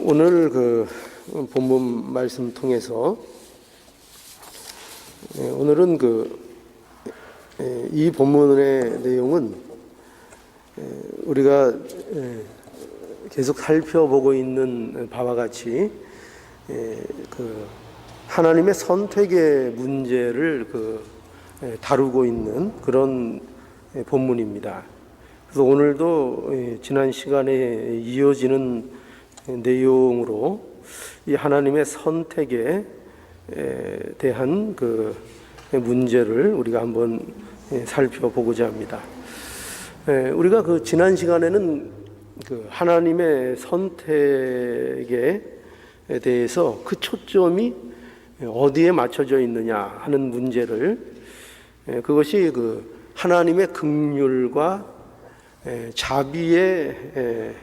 오늘 본문 말씀 통해서 오늘은 이 본문의 내용은 우리가 계속 살펴보고 있는 바와 같이 하나님의 선택의 문제를 다루고 있는 그런 본문입니다. 그래서 오늘도 지난 시간에 이어지는 내용으로 이 하나님의 선택에 대한 문제를 우리가 한번 살펴보고자 합니다. 우리가 지난 시간에는 하나님의 선택에 대해서 그 초점이 어디에 맞춰져 있느냐 하는 문제를, 그것이 하나님의 긍휼과 자비의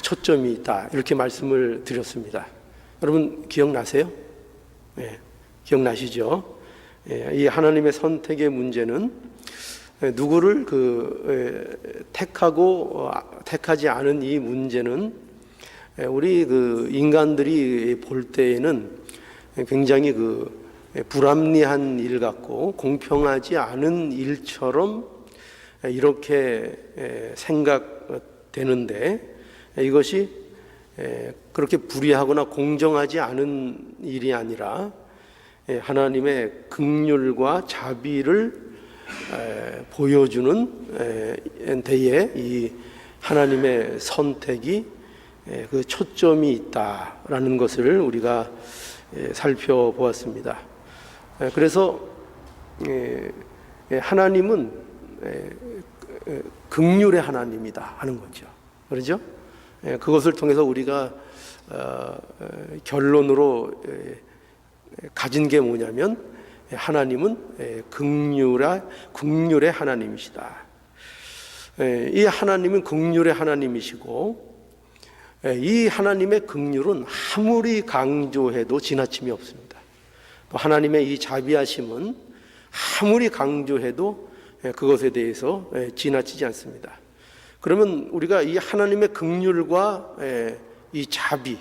초점이 있다, 이렇게 말씀을 드렸습니다. 여러분 기억나세요? 기억나시죠? 이 하나님의 선택의 문제는 누구를 택하지 않은 이 문제는 우리 인간들이 볼 때에는 굉장히 불합리한 일 같고 공평하지 않은 일처럼 이렇게 생각되는데, 이것이 그렇게 불의하거나 공정하지 않은 일이 아니라 하나님의 긍휼과 자비를 보여주는 데에 이 하나님의 선택이 그 초점이 있다라는 것을 우리가 살펴보았습니다. 그래서 하나님은 긍휼의 하나님이다 하는 거죠. 그렇죠? 그것을 통해서 우리가 결론으로 가진 게 뭐냐면, 하나님은 긍휼의 하나님이시다. 이 하나님은 긍휼의 하나님이시고, 이 하나님의 긍휼은 아무리 강조해도 지나침이 없습니다. 또 하나님의 이 자비하심은 아무리 강조해도 그것에 대해서 지나치지 않습니다. 그러면 우리가 이 하나님의 긍휼과 이 자비,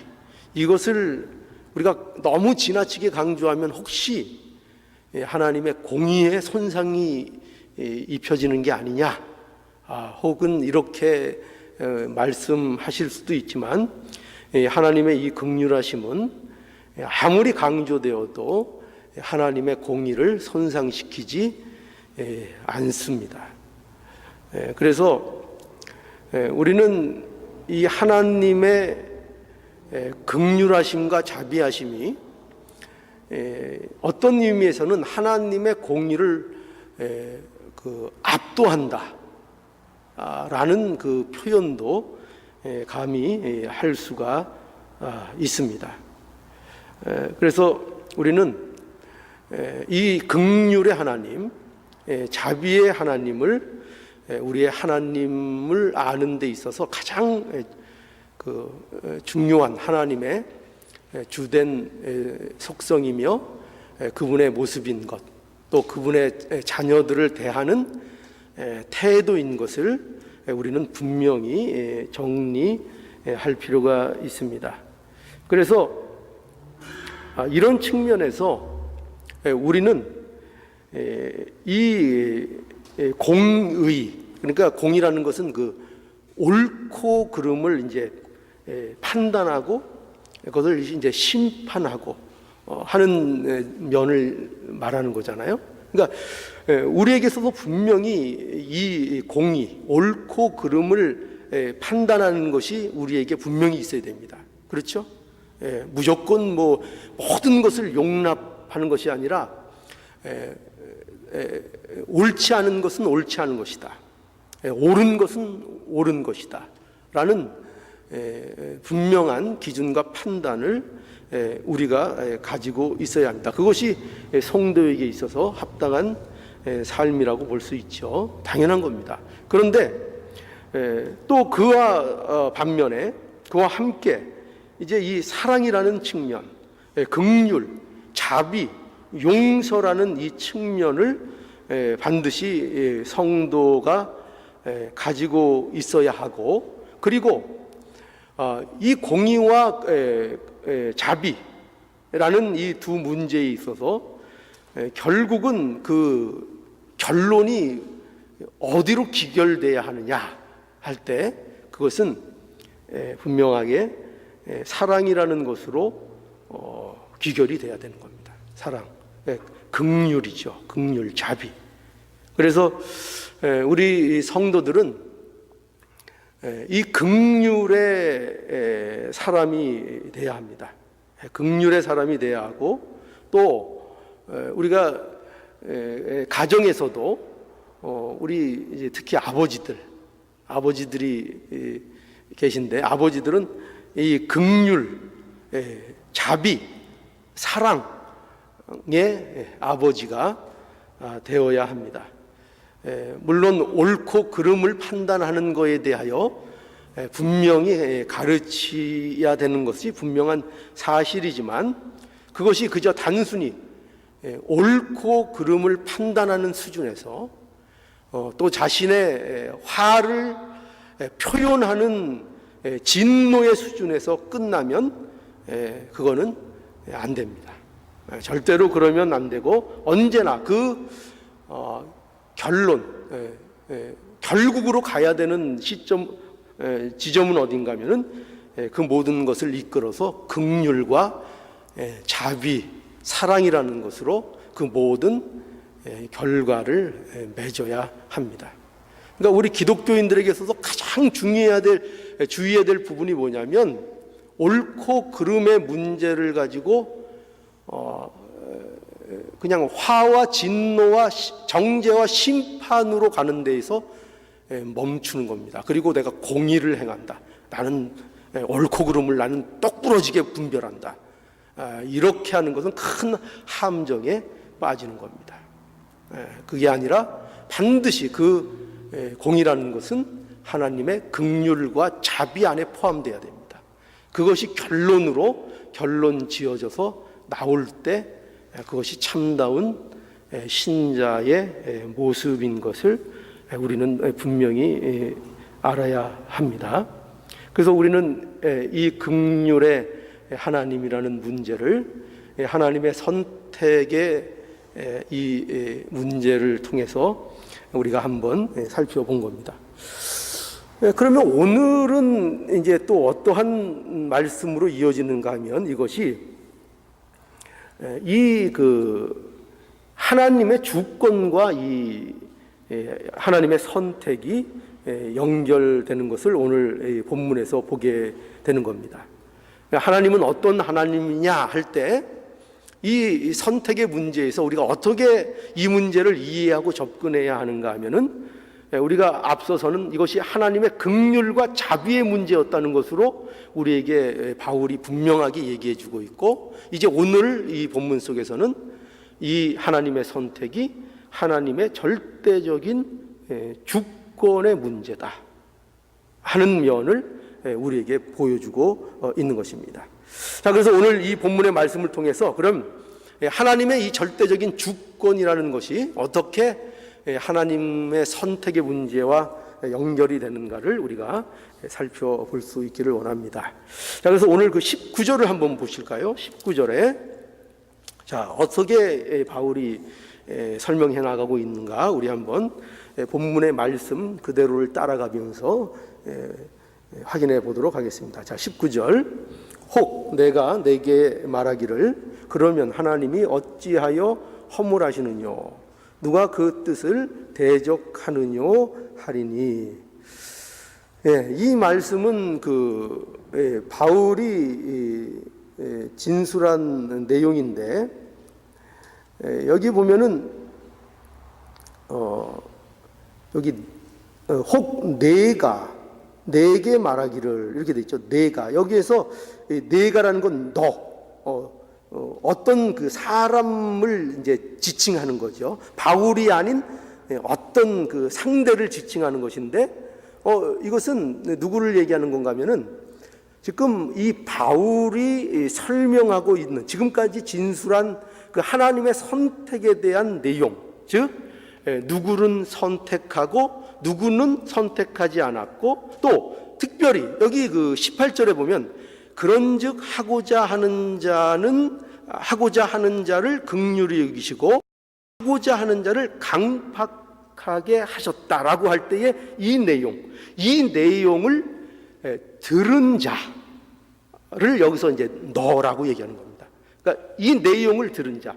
이것을 우리가 너무 지나치게 강조하면 혹시 하나님의 공의에 손상이 입혀지는 게 아니냐, 혹은 이렇게 말씀하실 수도 있지만, 하나님의 이 긍휼하심은 아무리 강조되어도 하나님의 공의를 손상시키지 않습니다. 그래서 우리는 이 하나님의 긍휼하심과 자비하심이 어떤 의미에서는 하나님의 공의를 압도한다 라는 표현도 감히 할 수가 있습니다. 그래서 우리는 이 긍휼의 하나님, 자비의 하나님을, 우리의 하나님을 아는 데 있어서 가장 중요한 하나님의 주된 속성이며 그분의 모습인 것, 또 그분의 자녀들을 대하는 태도인 것을 우리는 분명히 정리할 필요가 있습니다. 그래서 이런 측면에서 우리는 이 공의, 그러니까 공의라는 것은 옳고 그름을 이제 판단하고 그것을 이제 심판하고 하는 면을 말하는 거잖아요. 그러니까 우리에게서도 분명히 이 공의, 옳고 그름을 판단하는 것이 우리에게 분명히 있어야 됩니다. 그렇죠? 무조건 모든 것을 용납하는 것이 아니라 옳지 않은 것은 옳지 않은 것이다, 옳은 것은 옳은 것이다 라는 분명한 기준과 판단을 우리가 가지고 있어야 합니다. 그것이 성도에게 있어서 합당한 삶이라고 볼 수 있죠. 당연한 겁니다. 그런데 또 그와 반면에, 그와 함께 이제 이 사랑이라는 측면, 긍휼, 자비, 용서라는 이 측면을 반드시 성도가 가지고 있어야 하고, 그리고 이 공의와 자비라는 이 두 문제에 있어서 결국은 그 결론이 어디로 기결돼야 하느냐 할 때 그것은 분명하게 사랑이라는 것으로 귀결이 돼야 되는 겁니다. 사랑, 긍휼이죠. 긍휼, 자비. 그래서 우리 성도들은 이 긍휼의 사람이 돼야 합니다. 긍휼의 사람이 돼야 하고, 또 우리가 가정에서도 우리 이제 특히 아버지들이 계신데, 아버지들은 이 긍휼, 자비, 사랑의 아버지가 되어야 합니다. 물론 옳고 그름을 판단하는 것에 대하여 분명히 가르쳐야 되는 것이 분명한 사실이지만, 그것이 그저 단순히 옳고 그름을 판단하는 수준에서 또 자신의 화를 표현하는 진노의 수준에서 끝나면 그거는 안 됩니다. 절대로 그러면 안 되고, 언제나 그 결론, 결국으로 가야 되는 지점은 어딘가 하면은 그 모든 것을 이끌어서 긍휼과 자비, 사랑이라는 것으로 그 모든 결과를 맺어야 합니다. 그러니까 우리 기독교인들에게서도 가장 주의해야 될 부분이 뭐냐면, 옳고 그름의 문제를 가지고 그냥 화와 진노와 정죄와 심판으로 가는 데에서 멈추는 겁니다. 그리고 내가 공의를 행한다. 나는 옳고 그름을 나는 똑부러지게 분별한다. 이렇게 하는 것은 큰 함정에 빠지는 겁니다. 그게 아니라 반드시 그 공의라는 것은 하나님의 긍휼과 자비 안에 포함되어야 됩니다. 그것이 결론 지어져서 나올 때 그것이 참다운 신자의 모습인 것을 우리는 분명히 알아야 합니다. 그래서 우리는 이 긍휼의 하나님이라는 문제를, 하나님의 선택의 이 문제를 통해서 우리가 한번 살펴본 겁니다. 그러면 오늘은 이제 또 어떠한 말씀으로 이어지는가 하면, 이것이 이 하나님의 주권과 이 하나님의 선택이 연결되는 것을 오늘 본문에서 보게 되는 겁니다. 하나님은 어떤 하나님이냐 할 때, 이 선택의 문제에서 우리가 어떻게 이 문제를 이해하고 접근해야 하는가 하면은, 우리가 앞서서는 이것이 하나님의 긍휼과 자비의 문제였다는 것으로 우리에게 바울이 분명하게 얘기해 주고 있고, 이제 오늘 이 본문 속에서는 이 하나님의 선택이 하나님의 절대적인 주권의 문제다 하는 면을 우리에게 보여주고 있는 것입니다. 자, 그래서 오늘 이 본문의 말씀을 통해서 그럼 하나님의 이 절대적인 주권이라는 것이 어떻게 하나님의 선택의 문제와 연결이 되는가를 우리가 살펴볼 수 있기를 원합니다. 자, 그래서 오늘 그 19절을 한번 보실까요? 19절에 자, 어떻게 바울이 설명해 나가고 있는가 우리 한번 본문의 말씀 그대로를 따라가면서 확인해 보도록 하겠습니다. 자, 19절. 혹 내가 내게 말하기를 그러면 하나님이 어찌하여 허물하시느뇨? 누가 그 뜻을 대적하느뇨 하리니. 이 말씀은 바울이 진술한 내용인데, 여기 보면은 여기 혹 내게 말하기를 이렇게 돼 있죠. 내가, 여기에서 내가라는 건 어떤 그 사람을 이제 지칭하는 거죠. 바울이 아닌 어떤 그 상대를 지칭하는 것인데, 이것은 누구를 얘기하는 건가 하면은, 지금 이 바울이 설명하고 있는, 지금까지 진술한 그 하나님의 선택에 대한 내용, 즉 누구는 선택하고 누구는 선택하지 않았고, 또 특별히 여기 그 18절에 보면 그런즉 하고자 하는 자를 긍휼히 여기시고 하고자 하는 자를 강팍하게 하셨다라고 할 때에 이 내용을 들은 자를 여기서 이제 너라고 얘기하는 겁니다. 그러니까 이 내용을 들은 자,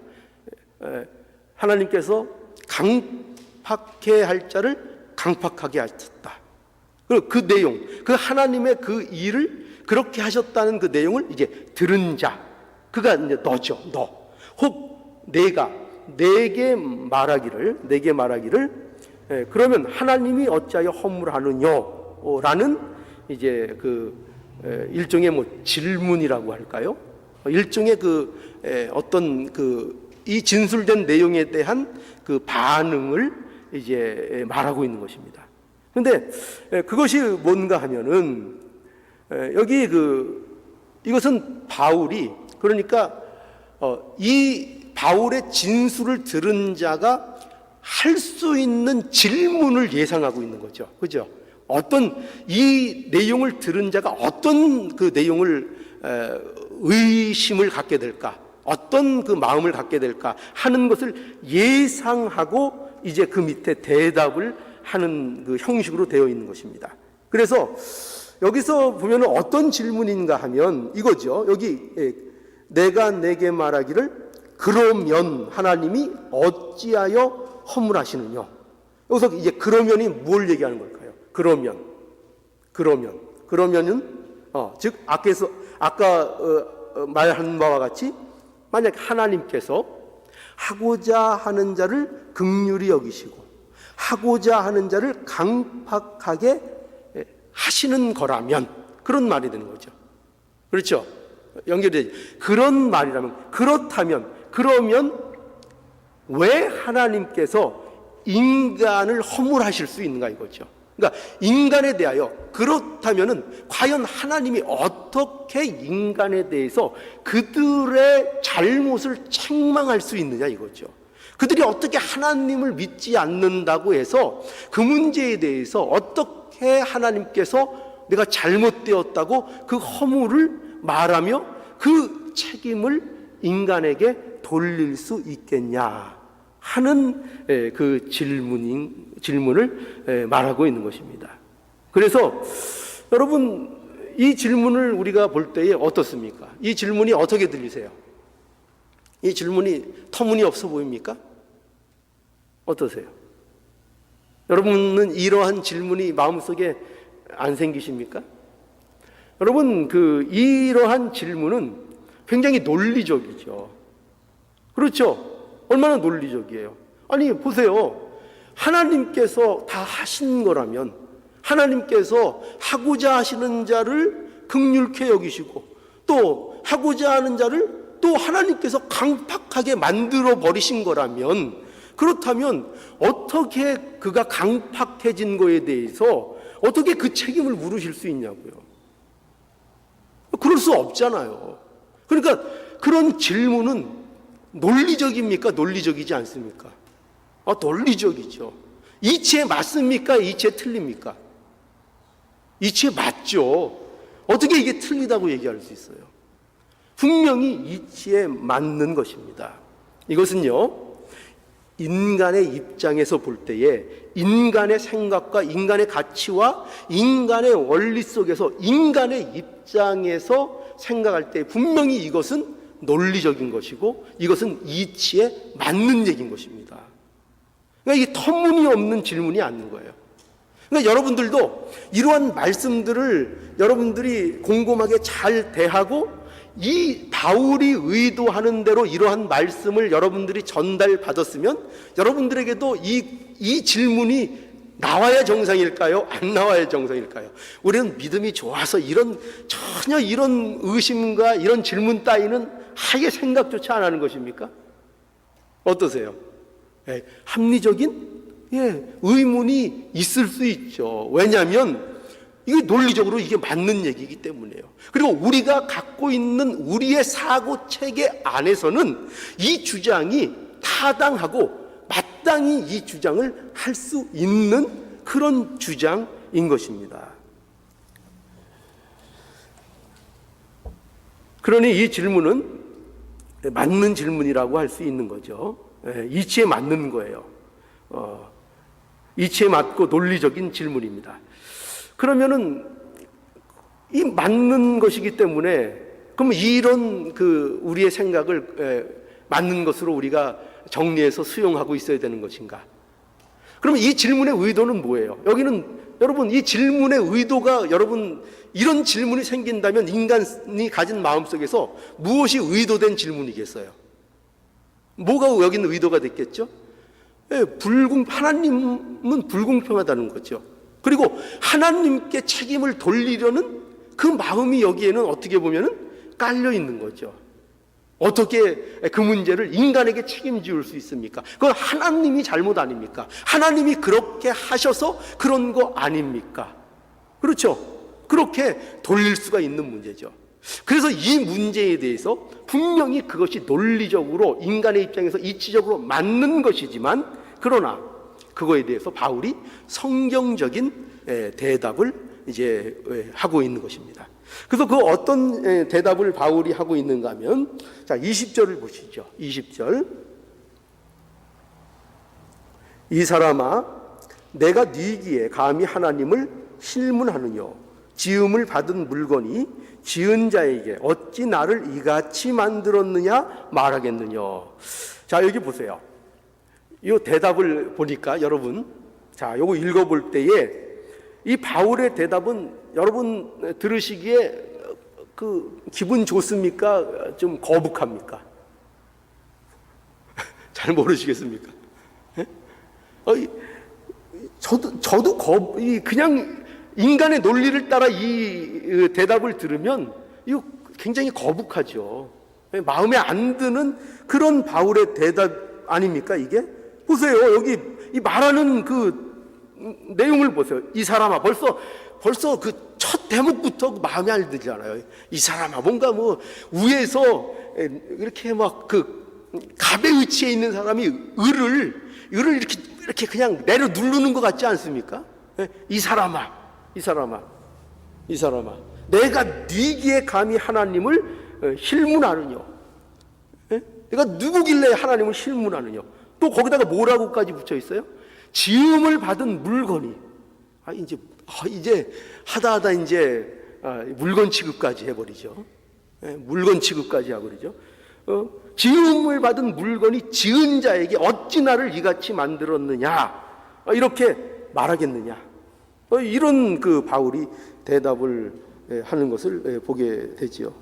하나님께서 강팍해 할 자를 강팍하게 하셨다. 그리고 그 내용, 그 하나님의 그 일을 그렇게 하셨다는 그 내용을 이제 들은 자, 그가 이제 너죠. 너. 혹 내게 말하기를 그러면 하나님이 어찌하여 허물하느냐라는 이제 그 일종의 뭐 질문이라고 할까요? 일종의 어떤 이 진술된 내용에 대한 그 반응을 이제 말하고 있는 것입니다. 그런데 그것이 뭔가 하면은 여기 이것은 바울이, 그러니까 이 바울의 진술을 들은 자가 할 수 있는 질문을 예상하고 있는 거죠. 그죠? 이 내용을 들은 자가 어떤 그 내용을 의심을 갖게 될까? 어떤 그 마음을 갖게 될까? 하는 것을 예상하고 이제 그 밑에 대답을 하는 그 형식으로 되어 있는 것입니다. 그래서 여기서 보면 어떤 질문인가 하면 이거죠. 여기 내가 내게 말하기를 그러면 하나님이 어찌하여 허물하시느냐. 여기서 이제 그러면이 뭘 얘기하는 걸까요? 그러면은 즉 아까 말한 바와 같이 만약 하나님께서 하고자 하는 자를 긍휼히 여기시고 하고자 하는 자를 강팍하게 하시는 거라면 그런 말이 되는 거죠. 그렇죠? 연결되지. 그런 말이라면, 그러면 왜 하나님께서 인간을 허물하실 수 있는가 이거죠. 그러니까 인간에 대하여 그렇다면은 과연 하나님이 어떻게 인간에 대해서 그들의 잘못을 책망할 수 있느냐 이거죠. 그들이 어떻게 하나님을 믿지 않는다고 해서 그 문제에 대해서 어떻게 하나님께서 내가 잘못되었다고 그 허물을 말하며 그 책임을 인간에게 돌릴 수 있겠냐 하는 그 질문을 말하고 있는 것입니다. 그래서 여러분 이 질문을 우리가 볼 때에 어떻습니까? 이 질문이 어떻게 들리세요? 이 질문이 터무니없어 보입니까? 어떠세요? 여러분은 이러한 질문이 마음속에 안 생기십니까? 여러분 이러한 질문은 굉장히 논리적이죠. 그렇죠? 얼마나 논리적이에요. 아니 보세요. 하나님께서 다 하신 거라면 하나님께서 하고자 하시는 자를 긍휼케 여기시고 또 하고자 하는 자를 또 하나님께서 강팍하게 만들어 버리신 거라면, 그렇다면 어떻게 그가 강팍해진 거에 대해서 어떻게 그 책임을 물으실 수 있냐고요. 그럴 수 없잖아요. 그러니까 그런 질문은 논리적입니까? 논리적이지 않습니까? 논리적이죠. 이치에 맞습니까? 이치에 틀립니까? 이치에 맞죠. 어떻게 이게 틀리다고 얘기할 수 있어요? 분명히 이치에 맞는 것입니다. 이것은요, 인간의 입장에서 볼 때에 인간의 생각과 인간의 가치와 인간의 원리 속에서 인간의 입장에서 생각할 때 분명히 이것은 논리적인 것이고 이것은 이치에 맞는 얘기인 것입니다. 그러니까 이게 터무니없는 질문이 아닌 거예요. 그러니까 여러분들도 이러한 말씀들을 여러분들이 곰곰하게 잘 대하고 이 바울이 의도하는 대로 이러한 말씀을 여러분들이 전달받았으면 여러분들에게도 이 질문이 나와야 정상일까요? 안 나와야 정상일까요? 우리는 믿음이 좋아서 전혀 이런 의심과 이런 질문 따위는 아예 생각조차 안 하는 것입니까? 어떠세요? 합리적인 의문이 있을 수 있죠. 왜냐하면 이게 논리적으로 이게 맞는 얘기이기 때문에요. 그리고 우리가 갖고 있는 우리의 사고 체계 안에서는 이 주장이 타당하고 마땅히 이 주장을 할 수 있는 그런 주장인 것입니다. 그러니 이 질문은 맞는 질문이라고 할 수 있는 거죠. 이치에 맞는 거예요. 이치에 맞고 논리적인 질문입니다. 그러면은 이 맞는 것이기 때문에 그럼 이런 우리의 생각을 맞는 것으로 우리가 정리해서 수용하고 있어야 되는 것인가? 그러면 이 질문의 의도는 뭐예요? 여기는 여러분 이 질문의 의도가 여러분 이런 질문이 생긴다면 인간이 가진 마음속에서 무엇이 의도된 질문이겠어요? 뭐가 여기는 의도가 됐겠죠? 하나님은 불공평하다는 거죠. 그리고 하나님께 책임을 돌리려는 그 마음이 여기에는 어떻게 보면은 깔려 있는 거죠. 어떻게 그 문제를 인간에게 책임지을 수 있습니까? 그건 하나님이 잘못 아닙니까? 하나님이 그렇게 하셔서 그런 거 아닙니까? 그렇죠? 그렇게 돌릴 수가 있는 문제죠. 그래서 이 문제에 대해서 분명히 그것이 논리적으로 인간의 입장에서 이치적으로 맞는 것이지만 그러나 그거에 대해서 바울이 성경적인 대답을 이제 하고 있는 것입니다. 그래서 그 어떤 대답을 바울이 하고 있는가 하면 자 20절을 보시죠. 20절 이 사람아 내가 네기에 감히 하나님을 실문하느냐 지음을 받은 물건이 지은 자에게 어찌 나를 이같이 만들었느냐 말하겠느냐. 자 여기 보세요. 이 대답을 보니까 여러분 자 요거 읽어볼 때에 이 바울의 대답은 여러분 들으시기에 기분 좋습니까? 좀 거북합니까? 잘 모르시겠습니까? 저도 그냥 인간의 논리를 따라 이 대답을 들으면 이거 굉장히 거북하죠. 마음에 안 드는 그런 바울의 대답 아닙니까? 이게 보세요. 여기 이 말하는 내용을 보세요. 이 사람아 벌써 그 첫 대목부터 마음에 안 들잖아요. 이 사람아 뭔가 위에서 이렇게 막 갑의 위치에 있는 사람이 을을 이렇게 그냥 내려 누르는 것 같지 않습니까? 이 사람아 내가 네기에 감히 하나님을 실문하느냐? 내가 누구길래 하나님을 실문하느냐? 또 거기다가 뭐라고까지 붙여 있어요? 지음을 받은 물건이 이제 하다 이제 물건 취급까지 해버리죠. 물건 취급까지 해버리죠. 지음을 받은 물건이 지은 자에게 어찌 나를 이같이 만들었느냐 이렇게 말하겠느냐. 이런 바울이 대답을 하는 것을 보게 되지요.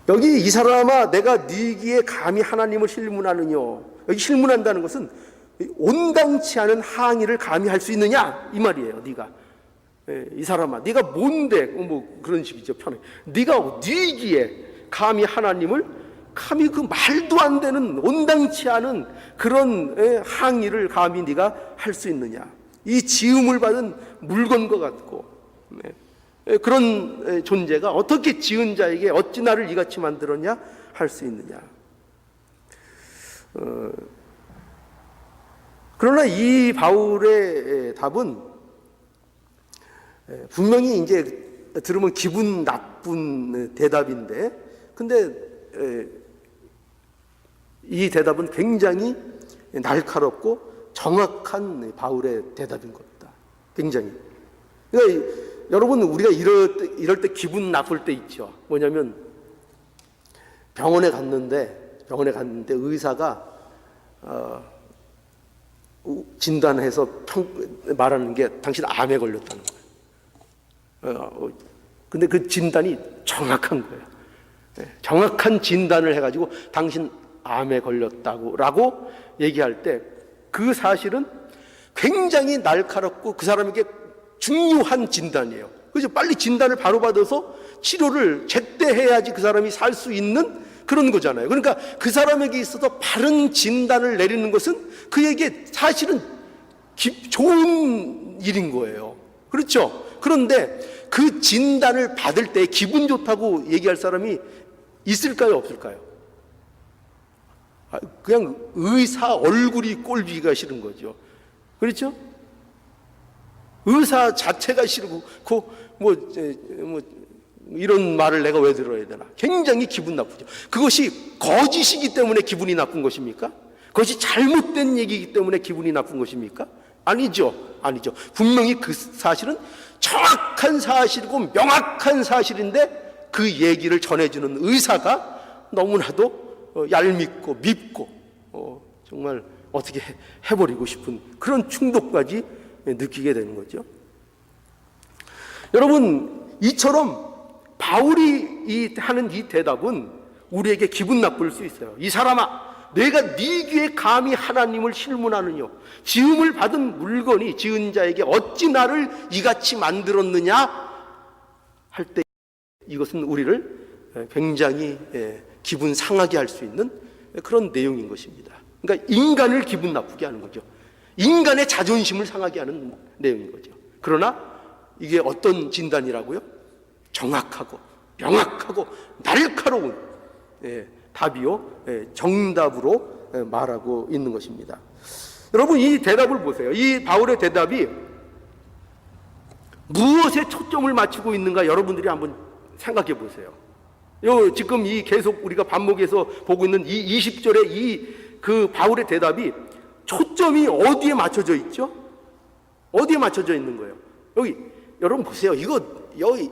여기 이 사람아 내가 네기에 감히 하나님을 실문하느냐. 여기 실문한다는 것은 온당치 않은 항의를 감히 할 수 있느냐 이 말이에요. 네가 이 사람아 네가 뭔데 그런 식이죠. 편해. 네가 네기에 감히 하나님을 감히 말도 안 되는 온당치 않은 그런 항의를 감히 네가 할 수 있느냐. 이 지음을 받은 물건과 같고 그런 존재가 어떻게 지은 자에게 어찌 나를 이같이 만들었냐 할 수 있느냐. 그러나 이 바울의 답은 분명히 이제 들으면 기분 나쁜 대답인데 근데 이 대답은 굉장히 날카롭고 정확한 바울의 대답인 겁니다. 굉장히. 그러니까 여러분 우리가 이럴 때 기분 나쁠 때 있죠. 뭐냐면 병원에 갔는데 의사가 진단해서 말하는 게 당신 암에 걸렸다는 거예요. 근데 그 진단이 정확한 거예요. 정확한 진단을 해가지고 당신 암에 걸렸다고 얘기할 때 그 사실은 굉장히 날카롭고 그 사람에게 중요한 진단이에요. 그래서 빨리 진단을 바로 받아서 치료를 제때 해야지 그 사람이 살 수 있는 그런 거잖아요. 그러니까 그 사람에게 있어서 바른 진단을 내리는 것은 그에게 사실은 좋은 일인 거예요. 그렇죠? 그런데 그 진단을 받을 때 기분 좋다고 얘기할 사람이 있을까요? 없을까요? 그냥 의사 얼굴이 꼴보기가 싫은 거죠. 그렇죠? 의사 자체가 싫고 이런 말을 내가 왜 들어야 되나? 굉장히 기분 나쁘죠. 그것이 거짓이기 때문에 기분이 나쁜 것입니까? 그것이 잘못된 얘기이기 때문에 기분이 나쁜 것입니까? 아니죠. 아니죠. 분명히 그 사실은 정확한 사실이고 명확한 사실인데 그 얘기를 전해주는 의사가 너무나도 얄밉고 밉고 정말 어떻게 해버리고 싶은 그런 충동까지 느끼게 되는 거죠. 여러분, 이처럼 바울이 하는 이 대답은 우리에게 기분 나쁠 수 있어요. 이 사람아, 내가 네 귀에 감히 하나님을 실문하느뇨? 지음을 받은 물건이 지은 자에게 어찌 나를 이같이 만들었느냐? 할 때 이것은 우리를 굉장히 기분 상하게 할 수 있는 그런 내용인 것입니다. 그러니까 인간을 기분 나쁘게 하는 거죠. 인간의 자존심을 상하게 하는 내용인 거죠. 그러나 이게 어떤 진단이라고요? 정확하고 명확하고 날카로운 답이요, 정답으로 말하고 있는 것입니다. 여러분, 이 대답을 보세요. 이 바울의 대답이 무엇에 초점을 맞추고 있는가 여러분들이 한번 생각해 보세요. 지금 이 계속 우리가 반목에서 보고 있는 이 20절의 그 바울의 대답이 초점이 어디에 맞춰져 있죠? 어디에 맞춰져 있는 거예요? 여기 여러분 보세요. 여기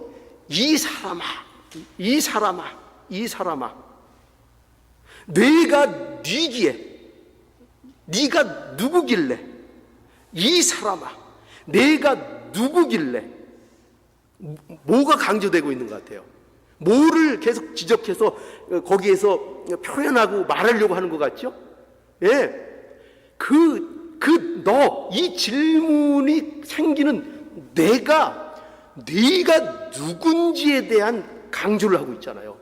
이 사람아 내가 네기에 네가 누구길래, 이 사람아 내가 누구길래, 뭐가 강조되고 있는 것 같아요? 뭐를 계속 지적해서 거기에서 표현하고 말하려고 하는 것 같죠? 이 질문이 생기는 네가 누군지에 대한 강조를 하고 있잖아요.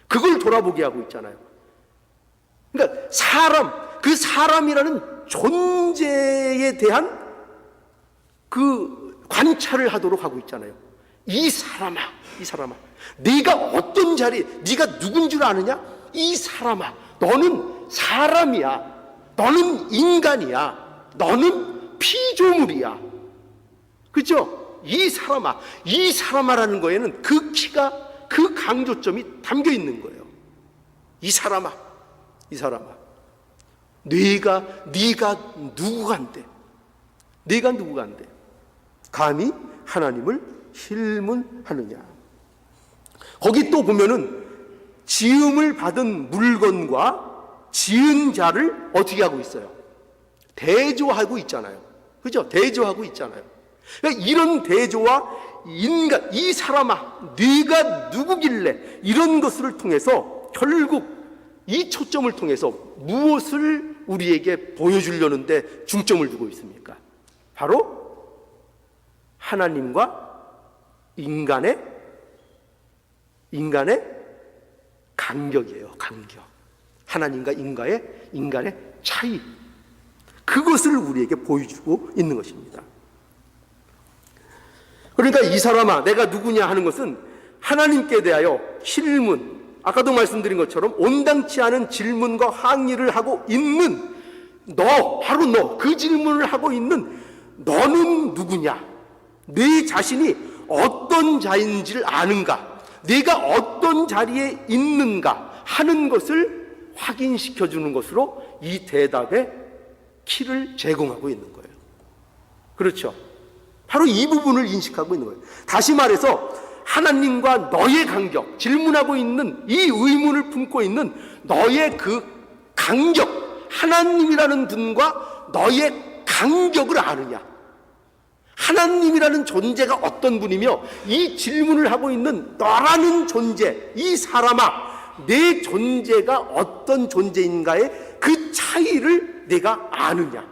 그걸 돌아보게 하고 있잖아요. 그러니까 그 사람이라는 존재에 대한 그 관찰을 하도록 하고 있잖아요. 이 사람아, 네가 어떤 자리, 네가 누군 줄 아느냐? 이 사람아, 너는 사람이야. 너는 인간이야. 너는 피조물이야. 그렇죠? 이 사람아라는 거에는 그 강조점이 담겨 있는 거예요. 이 사람아, 네가 누구간데? 네가 누구간데? 감히 하나님을 실문하느냐? 거기 또 보면은 지음을 받은 물건과 지은 자를 어떻게 하고 있어요? 대조하고 있잖아요. 그죠? 대조하고 있잖아요. 그러니까 이런 대조와 인간, 이 사람아, 네가 누구길래, 이런 것을 통해서 결국 이 초점을 통해서 무엇을 우리에게 보여주려는데 중점을 두고 있습니까? 바로 하나님과 인간의 간격이에요. 간격. 하나님과 인간의 차이. 그것을 우리에게 보여주고 있는 것입니다. 그러니까 이 사람아, 내가 누구냐 하는 것은 하나님께 대하여 실문, 아까도 말씀드린 것처럼 온당치 않은 질문과 항의를 하고 있는 바로 너, 그 질문을 하고 있는 너는 누구냐? 네 자신이 어떤 자인지를 아는가? 네가 어떤 자리에 있는가 하는 것을 확인시켜 주는 것으로 이 대답의 키를 제공하고 있는 거예요. 그렇죠? 바로 이 부분을 인식하고 있는 거예요. 다시 말해서 하나님과 너의 간격, 질문하고 있는 이 의문을 품고 있는 너의 그 간격, 하나님이라는 분과 너의 간격을 아느냐? 하나님이라는 존재가 어떤 분이며 이 질문을 하고 있는 너라는 존재, 이 사람아, 내 존재가 어떤 존재인가의 그 차이를 내가 아느냐?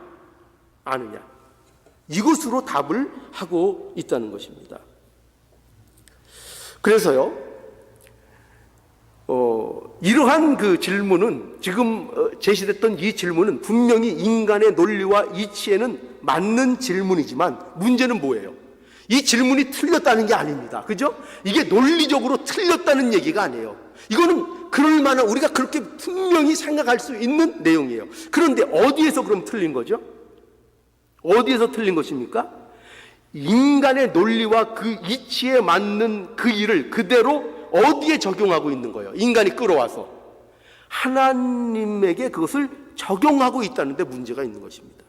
이것으로 답을 하고 있다는 것입니다. 그래서요, 이러한 그 질문은, 지금 제시됐던 이 질문은 분명히 인간의 논리와 이치에는 맞는 질문이지만 문제는 뭐예요? 이 질문이 틀렸다는 게 아닙니다. 그죠? 이게 논리적으로 틀렸다는 얘기가 아니에요. 이거는 그럴 만한, 우리가 그렇게 분명히 생각할 수 있는 내용이에요. 그런데 어디에서 그럼 틀린 거죠? 어디에서 틀린 것입니까? 인간의 논리와 그 이치에 맞는 그 일을 그대로 어디에 적용하고 있는 거예요? 인간이 끌어와서 하나님에게 그것을 적용하고 있다는데 문제가 있는 것입니다.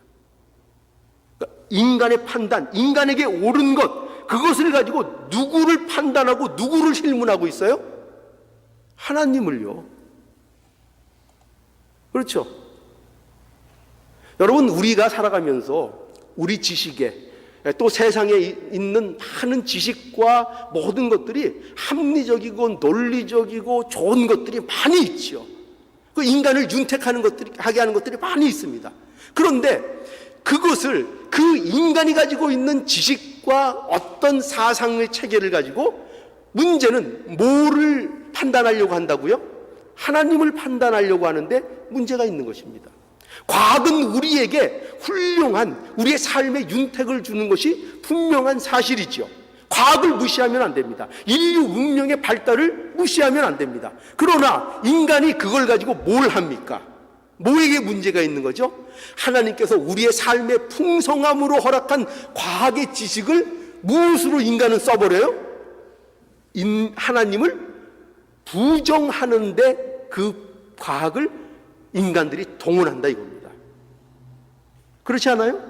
그러니까 인간의 판단, 인간에게 옳은 것, 그것을 가지고 누구를 판단하고 누구를 신문하고 있어요? 하나님을요. 그렇죠? 여러분, 우리가 살아가면서 우리 지식에 또 세상에 있는 많은 지식과 모든 것들이 합리적이고 논리적이고 좋은 것들이 많이 있죠. 그 인간을 윤택하는 것들이, 하게 하는 것들이 많이 있습니다. 그런데 그것을 그 인간이 가지고 있는 지식과 어떤 사상의 체계를 가지고 문제는 뭐를 판단하려고 한다고요? 하나님을 판단하려고 하는데 문제가 있는 것입니다. 과학은 우리에게 훌륭한 우리의 삶의 윤택을 주는 것이 분명한 사실이지요. 과학을 무시하면 안 됩니다. 인류 문명의 발달을 무시하면 안 됩니다. 그러나 인간이 그걸 가지고 뭘 합니까? 뭐에게 문제가 있는 거죠? 하나님께서 우리의 삶의 풍성함으로 허락한 과학의 지식을 무엇으로 인간은 써버려요? 하나님을 부정하는데 그 과학을 인간들이 동원한다 이겁니다. 그렇지 않아요?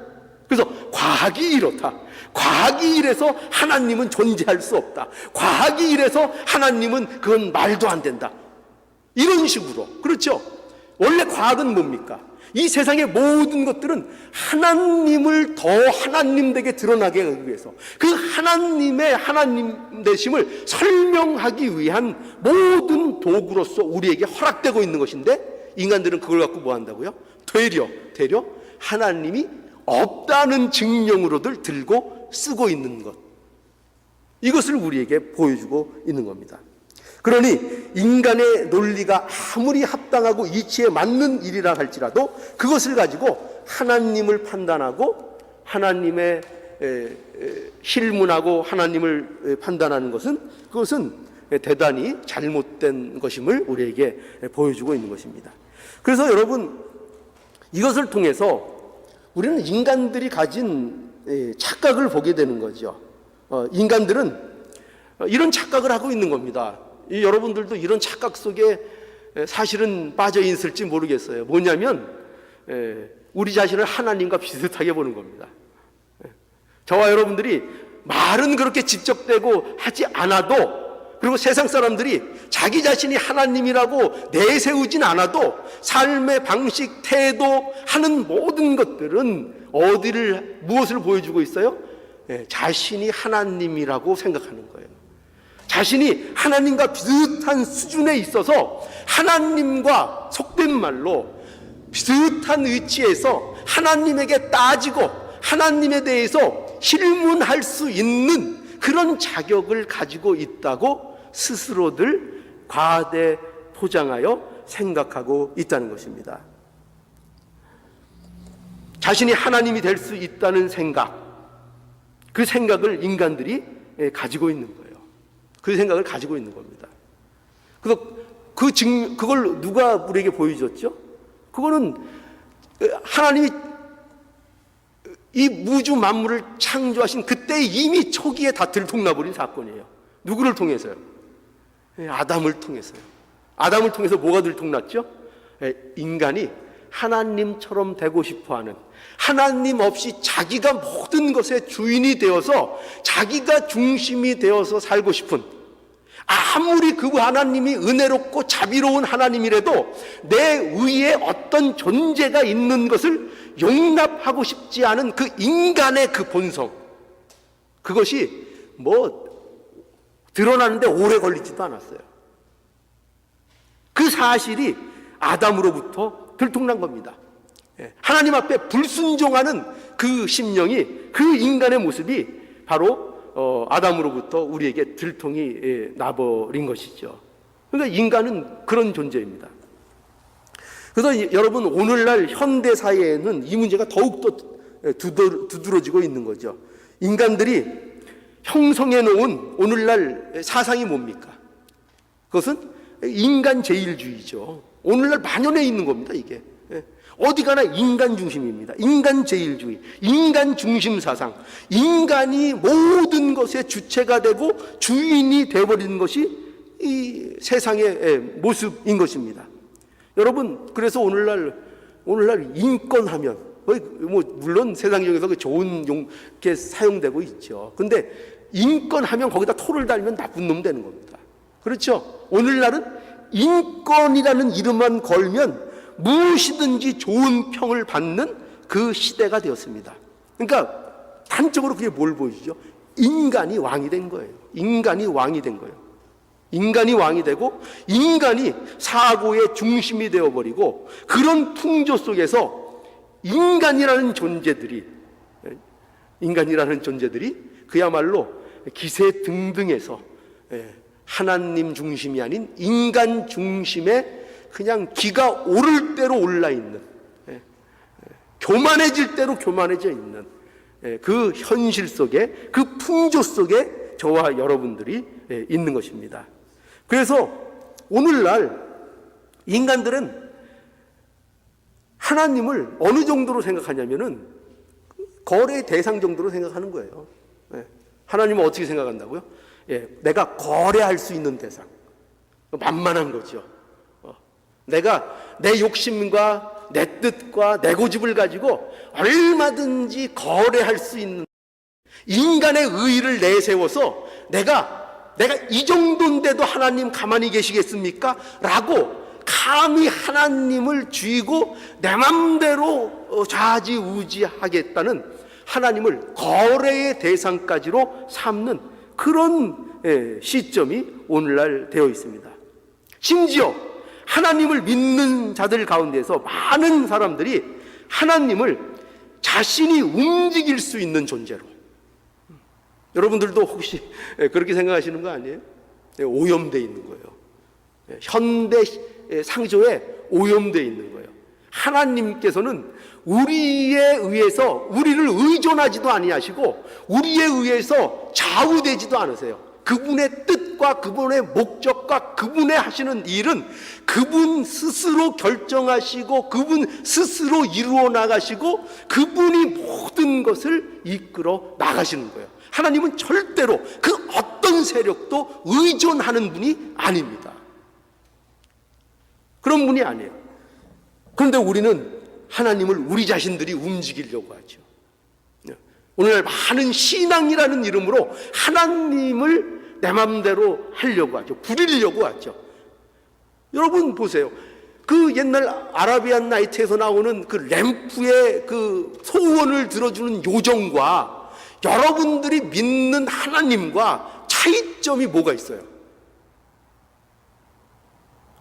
그래서 과학이 이렇다. 과학이 이래서 하나님은 존재할 수 없다. 과학이 이래서 하나님은 그건 말도 안 된다. 이런 식으로. 그렇죠? 원래 과학은 뭡니까? 이 세상의 모든 것들은 하나님을 더 하나님되게 드러나게 하기 위해서 그 하나님의 하나님 되심을 설명하기 위한 모든 도구로서 우리에게 허락되고 있는 것인데 인간들은 그걸 갖고 뭐 한다고요? 되려 하나님이 없다는 증명으로들 들고 쓰고 있는 것, 이것을 우리에게 보여주고 있는 겁니다. 그러니 인간의 논리가 아무리 합당하고 이치에 맞는 일이라 할지라도 그것을 가지고 하나님을 판단하고 하나님의 실문하고 하나님을 판단하는 것은 그것은 대단히 잘못된 것임을 우리에게 보여주고 있는 것입니다. 그래서 여러분, 이것을 통해서 우리는 인간들이 가진 착각을 보게 되는 거죠. 인간들은 이런 착각을 하고 있는 겁니다. 여러분들도 이런 착각 속에 사실은 빠져 있을지 모르겠어요. 뭐냐면 우리 자신을 하나님과 비슷하게 보는 겁니다. 저와 여러분들이 말은 그렇게 직접되고 하지 않아도, 그리고 세상 사람들이 자기 자신이 하나님이라고 내세우진 않아도 삶의 방식, 태도 하는 모든 것들은 무엇을 보여주고 있어요? 자신이 하나님이라고 생각하는 거예요. 자신이 하나님과 비슷한 수준에 있어서 하나님과 속된 말로 비슷한 위치에서 하나님에게 따지고 하나님에 대해서 실문할 수 있는 그런 자격을 가지고 있다고 스스로들 과대 포장하여 생각하고 있다는 것입니다. 자신이 하나님이 될 수 있다는 생각, 그 생각을 인간들이 가지고 있는 거예요. 그 생각을 가지고 있는 겁니다. 그래서 그걸 누가 우리에게 보여줬죠? 그거는 하나님이 이 무주 만물을 창조하신 그때 이미 초기에 다 들통나버린 사건이에요. 누구를 통해서요? 아담을 통해서요. 아담을 통해서 뭐가 들통났죠? 인간이 하나님처럼 되고 싶어하는, 하나님 없이 자기가 모든 것의 주인이 되어서 자기가 중심이 되어서 살고 싶은, 아무리 그 하나님이 은혜롭고 자비로운 하나님이라도 내 위에 어떤 존재가 있는 것을 용납하고 싶지 않은 그 인간의 그 본성, 그것이 드러나는데 오래 걸리지도 않았어요. 그 사실이 아담으로부터 들통난 겁니다. 하나님 앞에 불순종하는 그 심령이, 그 인간의 모습이 바로 아담으로부터 우리에게 들통이 나버린 것이죠. 그러니까 인간은 그런 존재입니다. 그래서 여러분, 오늘날 현대 사회에는 이 문제가 더욱더 두드러지고 있는 거죠. 인간들이 형성해 놓은 오늘날 사상이 뭡니까? 그것은 인간 제일주의죠. 오늘날 만연해 있는 겁니다, 이게. 어디 가나 인간 중심입니다. 인간 제일주의, 인간 중심 사상, 인간이 모든 것의 주체가 되고 주인이 되어버리는 것이 이 세상의 모습인 것입니다. 여러분, 그래서 오늘날 인권하면 물론 세상적에서 좋은 용게 사용되고 있죠. 근데 인권하면 거기다 토를 달면 나쁜 놈 되는 겁니다. 그렇죠? 오늘날은 인권이라는 이름만 걸면 무엇이든지 좋은 평을 받는 그 시대가 되었습니다. 그러니까 단적으로 그게 뭘 보여주죠? 인간이 왕이 된 거예요. 인간이 왕이 된 거예요. 인간이 왕이 되고 인간이 사고의 중심이 되어버리고, 그런 풍조 속에서 인간이라는 존재들이 그야말로 기세등등해서 하나님 중심이 아닌 인간 중심에 그냥 기가 오를 대로 올라 있는, 교만해질 대로 교만해져 있는 그 현실 속에, 그 풍조 속에 저와 여러분들이 있는 것입니다. 그래서 오늘날 인간들은 하나님을 어느 정도로 생각하냐면은 거래의 대상 정도로 생각하는 거예요. 하나님은 어떻게 생각한다고요? 내가 거래할 수 있는 대상, 만만한 거죠. 내가 내 욕심과 내 뜻과 내 고집을 가지고 얼마든지 거래할 수 있는, 인간의 의의를 내세워서 내가 이 정도인데도 하나님 가만히 계시겠습니까? 라고 감히 하나님을 쥐고 내 맘대로 좌지우지하겠다는, 하나님을 거래의 대상까지로 삼는 그런 시점이 오늘날 되어 있습니다. 심지어 하나님을 믿는 자들 가운데서 많은 사람들이 하나님을 자신이 움직일 수 있는 존재로, 여러분들도 혹시 그렇게 생각하시는 거 아니에요? 오염되어 있는 거예요. 현대 상조에 오염되어 있는 거예요. 하나님께서는 우리에 의해서 우리를 의존하지도 아니하시고 우리에 의해서 좌우되지도 않으세요. 그분의 뜻과 그분의 목적과 그분의 하시는 일은 그분 스스로 결정하시고 그분 스스로 이루어 나가시고 그분이 모든 것을 이끌어 나가시는 거예요. 하나님은 절대로 그 어떤 세력도 의존하는 분이 아닙니다. 그런 분이 아니에요. 그런데 우리는 하나님을 우리 자신들이 움직이려고 하죠. 오늘날 많은 신앙이라는 이름으로 하나님을 내 맘대로 하려고 하죠. 부리려고 하죠. 여러분 보세요. 그 옛날 아라비안 나이트에서 나오는 그 램프의 그 소원을 들어주는 요정과 여러분들이 믿는 하나님과 차이점이 뭐가 있어요?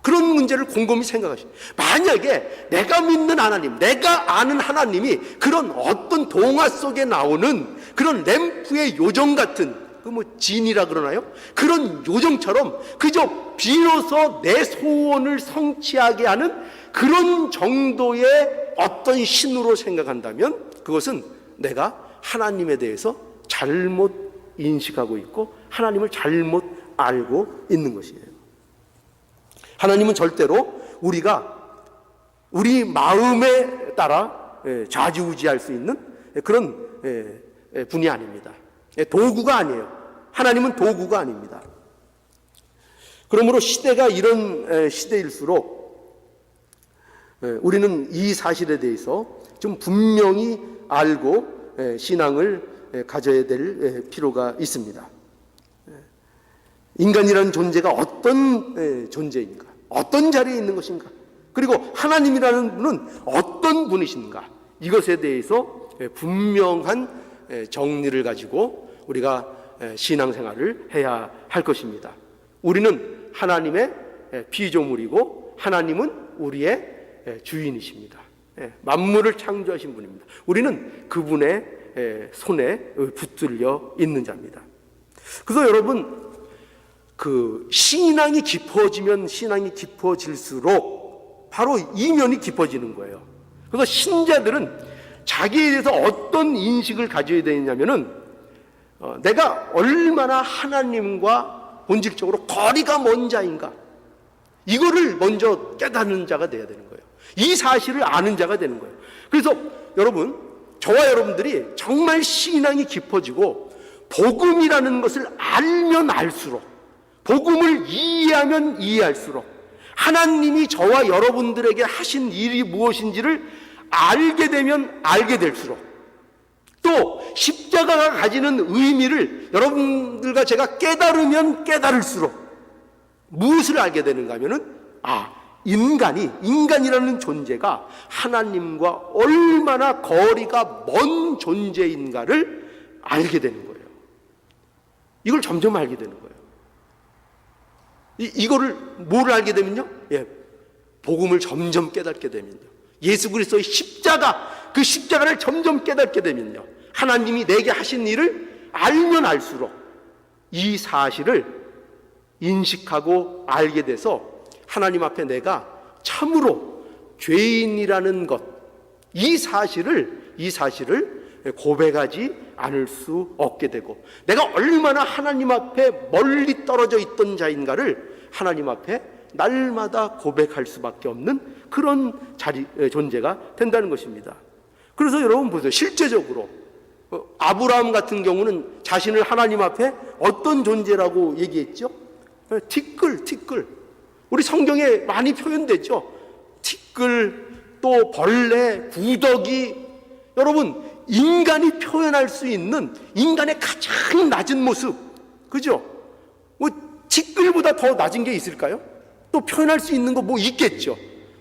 그런 문제를 곰곰이 생각하시죠. 만약에 내가 믿는 하나님, 내가 아는 하나님이 그런 어떤 동화 속에 나오는 그런 램프의 요정 같은, 그 뭐 진이라 그러나요? 그런 요정처럼 그저 비로소 내 소원을 성취하게 하는 그런 정도의 어떤 신으로 생각한다면 그것은 내가 하나님에 대해서 잘못 인식하고 있고 하나님을 잘못 알고 있는 것이에요. 하나님은 절대로 우리가 우리 마음에 따라 좌지우지할 수 있는 그런 분이 아닙니다. 도구가 아니에요. 하나님은 도구가 아닙니다. 그러므로 시대가 이런 시대일수록 우리는 이 사실에 대해서 좀 분명히 알고 신앙을 가져야 될 필요가 있습니다. 인간이라는 존재가 어떤 존재인가? 어떤 자리에 있는 것인가? 그리고 하나님이라는 분은 어떤 분이신가? 이것에 대해서 분명한 정리를 가지고 우리가 신앙생활을 해야 할 것입니다. 우리는 하나님의 피조물이고 하나님은 우리의 주인이십니다. 만물을 창조하신 분입니다. 우리는 그분의 손에 붙들려 있는 자입니다. 그래서 여러분, 그 신앙이 깊어지면 신앙이 깊어질수록 바로 이면이 깊어지는 거예요. 그래서 신자들은 자기에 대해서 어떤 인식을 가져야 되냐면은 내가 얼마나 하나님과 본질적으로 거리가 먼 자인가, 이거를 먼저 깨닫는 자가 돼야 되는 거예요. 이 사실을 아는 자가 되는 거예요. 그래서 여러분, 저와 여러분들이 정말 신앙이 깊어지고 복음이라는 것을 알면 알수록, 복음을 이해하면 이해할수록 하나님이 저와 여러분들에게 하신 일이 무엇인지를 알게 되면 알게 될수록, 또 십자가가 가지는 의미를 여러분들과 제가 깨달으면 깨달을수록 무엇을 알게 되는가 하면은, 인간이라는 존재가 하나님과 얼마나 거리가 먼 존재인가를 알게 되는 거예요. 이걸 점점 알게 되는 거예요. 이거를 뭘 알게 되면요? 복음을 점점 깨닫게 되면요, 예수 그리스도의 십자가, 그 십자가를 점점 깨닫게 되면요, 하나님이 내게 하신 일을 알면 알수록 이 사실을 인식하고 알게 돼서 하나님 앞에 내가 참으로 죄인이라는 것, 이 사실을 고백하지 않을 수 없게 되고, 내가 얼마나 하나님 앞에 멀리 떨어져 있던 자인가를 하나님 앞에 날마다 고백할 수밖에 없는 그런 존재가 된다는 것입니다. 그래서 여러분 보세요. 실제적으로 아브라함 같은 경우는 자신을 하나님 앞에 어떤 존재라고 얘기했죠? 티끌. 우리 성경에 많이 표현되죠. 티끌, 또 벌레, 구더기. 여러분, 인간이 표현할 수 있는 인간의 가장 낮은 모습, 그죠? 티끌보다 더 낮은 게 있을까요? 또 표현할 수 있는 거 뭐 있겠죠.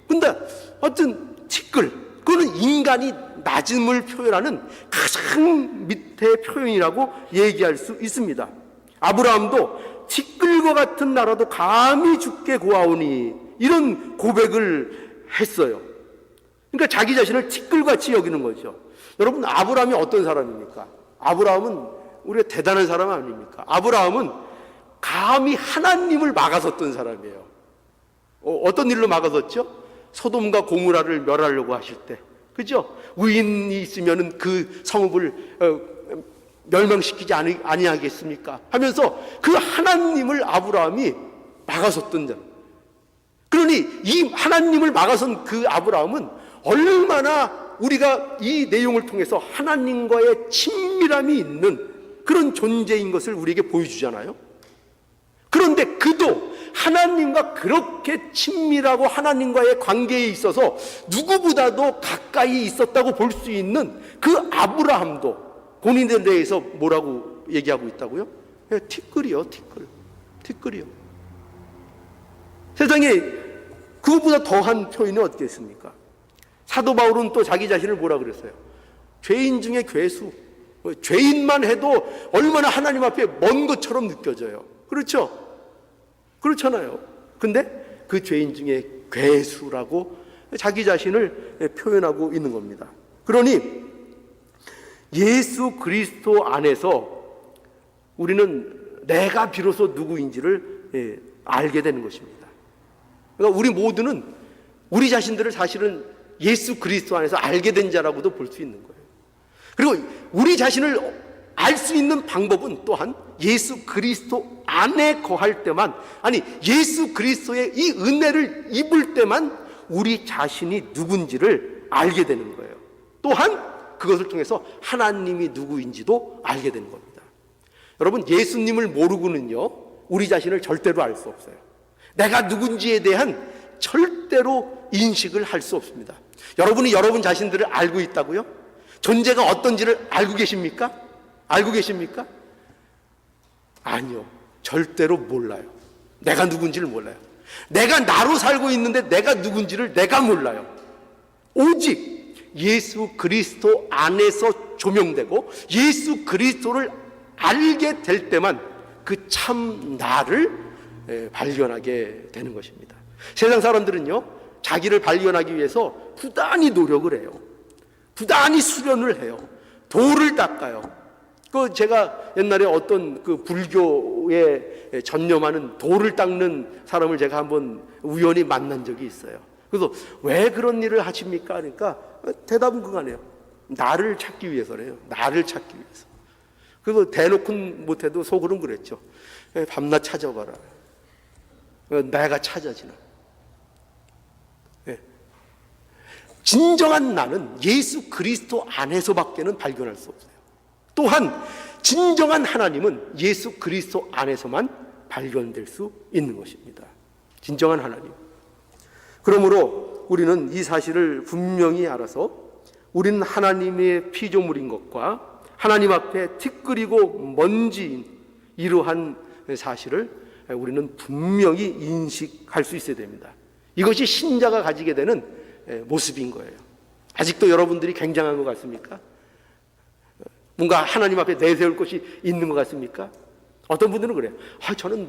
근데 어떤 티끌, 그거는 인간이 낮음을 표현하는 가장 밑의 표현이라고 얘기할 수 있습니다. 아브라함도 티끌과 같은 나라도 감히 주께 구하오니, 이런 고백을 했어요. 그러니까 자기 자신을 티끌같이 여기는 거죠. 여러분, 아브라함이 어떤 사람입니까? 아브라함은 우리가 대단한 사람 아닙니까? 아브라함은 감히 하나님을 막아섰던 사람이에요. 어떤 일로 막아섰죠? 소돔과 고모라를 멸하려고 하실 때, 그죠? 의인이 있으면 그 성읍을 멸망시키지 아니하겠습니까? 하면서 그 하나님을 아브라함이 막아섰던 자. 그러니 이 하나님을 막아선 그 아브라함은 얼마나 우리가 이 내용을 통해서 하나님과의 친밀함이 있는 그런 존재인 것을 우리에게 보여주잖아요. 그런데 그도 하나님과 그렇게 친밀하고 하나님과의 관계에 있어서 누구보다도 가까이 있었다고 볼 수 있는 그 아브라함도 본인에 대해서 뭐라고 얘기하고 있다고요? 티끌이요. 티끌이요. 세상에 그것보다 더한 표현이 어떻게 있습니까? 사도 바울은 또 자기 자신을 뭐라 그랬어요? 죄인 중에 괴수. 죄인만 해도 얼마나 하나님 앞에 먼 것처럼 느껴져요. 그렇죠? 그렇잖아요. 근데 그 죄인 중에 괴수라고 자기 자신을 표현하고 있는 겁니다. 그러니 예수 그리스도 안에서 우리는 내가 비로소 누구인지를 알게 되는 것입니다. 그러니까 우리 모두는 우리 자신들을 사실은 예수 그리스도 안에서 알게 된 자라고도 볼 수 있는 거예요. 그리고 우리 자신을 알 수 있는 방법은 또한 예수 그리스도 안에 거할 때만, 아니 예수 그리스도의 이 은혜를 입을 때만 우리 자신이 누군지를 알게 되는 거예요. 또한 그것을 통해서 하나님이 누구인지도 알게 되는 겁니다. 여러분, 예수님을 모르고는요, 우리 자신을 절대로 알 수 없어요. 내가 누군지에 대한 절대로 인식을 할 수 없습니다. 여러분이 여러분 자신들을 알고 있다고요? 존재가 어떤지를 알고 계십니까? 알고 계십니까? 아니요. 절대로 몰라요. 내가 누군지를 몰라요. 내가 나로 살고 있는데 내가 누군지를 내가 몰라요. 오직 예수 그리스도 안에서 조명되고 예수 그리스도를 알게 될 때만 그 참 나를 발견하게 되는 것입니다. 세상 사람들은요, 자기를 발견하기 위해서 부단히 노력을 해요. 부단히 수련을 해요. 돌을 닦아요. 제가 옛날에 어떤 그 불교에 전념하는 돌을 닦는 사람을 제가 한번 우연히 만난 적이 있어요. 그래서 왜 그런 일을 하십니까? 그러니까 대답은 그거네요. 나를 찾기 위해서래요. 나를 찾기 위해서. 그래서 대놓고는 못해도 속으로는 그랬죠. 밤낮 찾아봐라. 내가 찾아지나. 진정한 나는 예수 그리스도 안에서밖에는 발견할 수 없어요. 또한 진정한 하나님은 예수 그리스도 안에서만 발견될 수 있는 것입니다. 진정한 하나님. 그러므로 우리는 이 사실을 분명히 알아서 우리는 하나님의 피조물인 것과 하나님 앞에 티끌이고 먼지인 이러한 사실을 우리는 분명히 인식할 수 있어야 됩니다. 이것이 신자가 가지게 되는 모습인 거예요. 아직도 여러분들이 굉장한 것 같습니까? 뭔가 하나님 앞에 내세울 것이 있는 것 같습니까? 어떤 분들은 그래요. 저는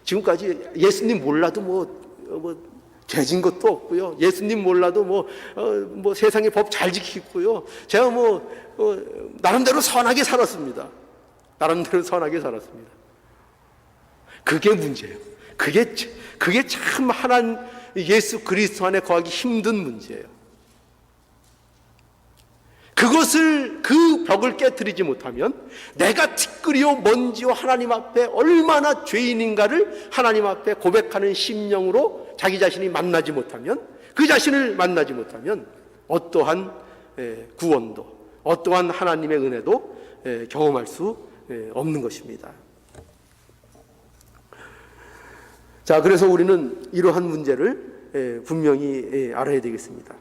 지금까지 예수님 몰라도 뭐 죄진 것도 없고요. 예수님 몰라도 뭐 세상의 법 잘 지키고요. 제가 나름대로 선하게 살았습니다. 나름대로 선하게 살았습니다. 그게 문제예요. 그게 참 예수 그리스도 안에 거하기 힘든 문제예요. 그 벽을 깨트리지 못하면 내가 티끌이요 먼지요 하나님 앞에 얼마나 죄인인가를 하나님 앞에 고백하는 심령으로 자기 자신이 만나지 못하면, 그 자신을 만나지 못하면 어떠한 구원도 어떠한 하나님의 은혜도 경험할 수 없는 것입니다. 자, 그래서 우리는 이러한 문제를 분명히 알아야 되겠습니다.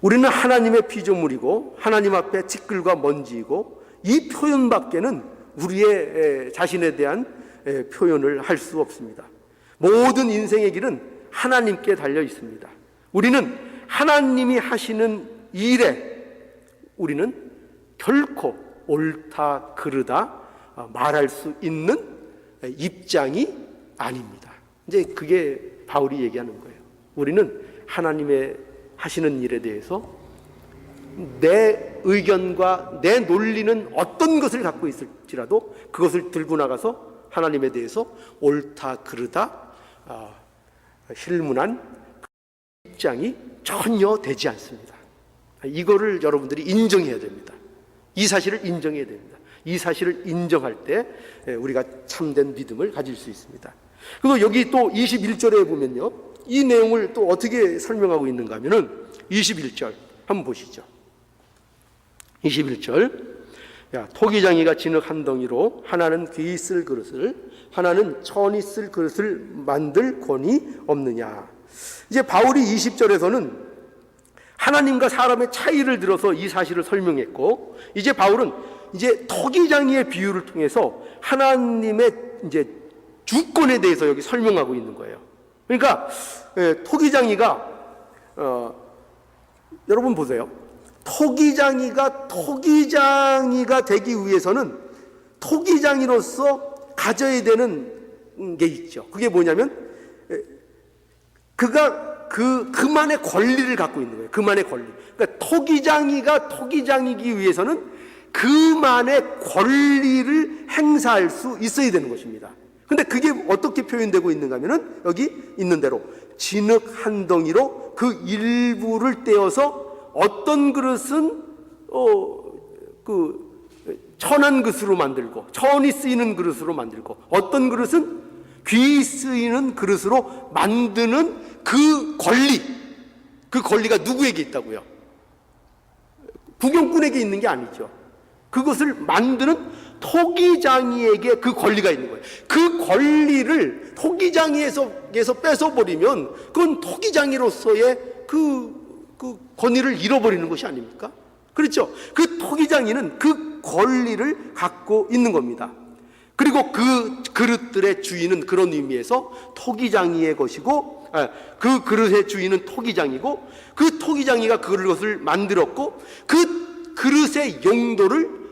우리는 하나님의 피조물이고 하나님 앞에 티끌과 먼지이고, 이 표현밖에는 우리의 자신에 대한 표현을 할 수 없습니다. 모든 인생의 길은 하나님께 달려 있습니다. 우리는 하나님이 하시는 일에 우리는 결코 옳다 그르다 말할 수 있는 입장이 아닙니다. 이제 그게 바울이 얘기하는 거예요. 우리는 하나님의 하시는 일에 대해서 내 의견과 내 논리는 어떤 것을 갖고 있을지라도 그것을 들고 나가서 하나님에 대해서 옳다 그르다 힐문한 입장이 전혀 되지 않습니다. 이거를 여러분들이 인정해야 됩니다. 이 사실을 인정해야 됩니다. 이 사실을 인정할 때 우리가 참된 믿음을 가질 수 있습니다. 그리고 여기 또 21절에 보면요, 이 내용을 또 어떻게 설명하고 있는가 하면은 21절 한번 보시죠. 21절, 토기장이가 진흙 한 덩이로 하나는 귀 쓸 그릇을 하나는 천이 쓸 그릇을 만들 권이 없느냐. 이제 바울이 20절에서는 하나님과 사람의 차이를 들어서 이 사실을 설명했고, 이제 바울은 이제 토기장이의 비유를 통해서 하나님의 이제 주권에 대해서 여기 설명하고 있는 거예요. 그러니까 토기장이가 여러분 보세요. 토기장이가 되기 위해서는 토기장이로서 가져야 되는 게 있죠. 그게 뭐냐면 그가 그만의 권리를 갖고 있는 거예요. 그만의 권리. 그러니까 토기장이가 토기장이기 위해서는 그만의 권리를 행사할 수 있어야 되는 것입니다. 근데 그게 어떻게 표현되고 있는가 하면은 여기 있는 대로 진흙 한 덩이로 그 일부를 떼어서 어떤 그릇은 천한 그릇으로 만들고 천이 쓰이는 그릇으로 만들고, 어떤 그릇은 귀 쓰이는 그릇으로 만드는 그 권리가 누구에게 있다고요? 구경꾼에게 있는 게 아니죠. 그것을 만드는 토기장이에게 그 권리가 있는 거예요. 그 권리를 토기장이에서 뺏어버리면 그건 토기장이로서의 그 권위를 잃어버리는 것이 아닙니까? 그렇죠? 그 토기장이는 그 권리를 갖고 있는 겁니다. 그리고 그 그릇들의 주인은 그런 의미에서 토기장이의 것이고, 그 그릇의 주인은 토기장이고, 그 토기장이가 그것을 만들었고, 그 그릇의 용도를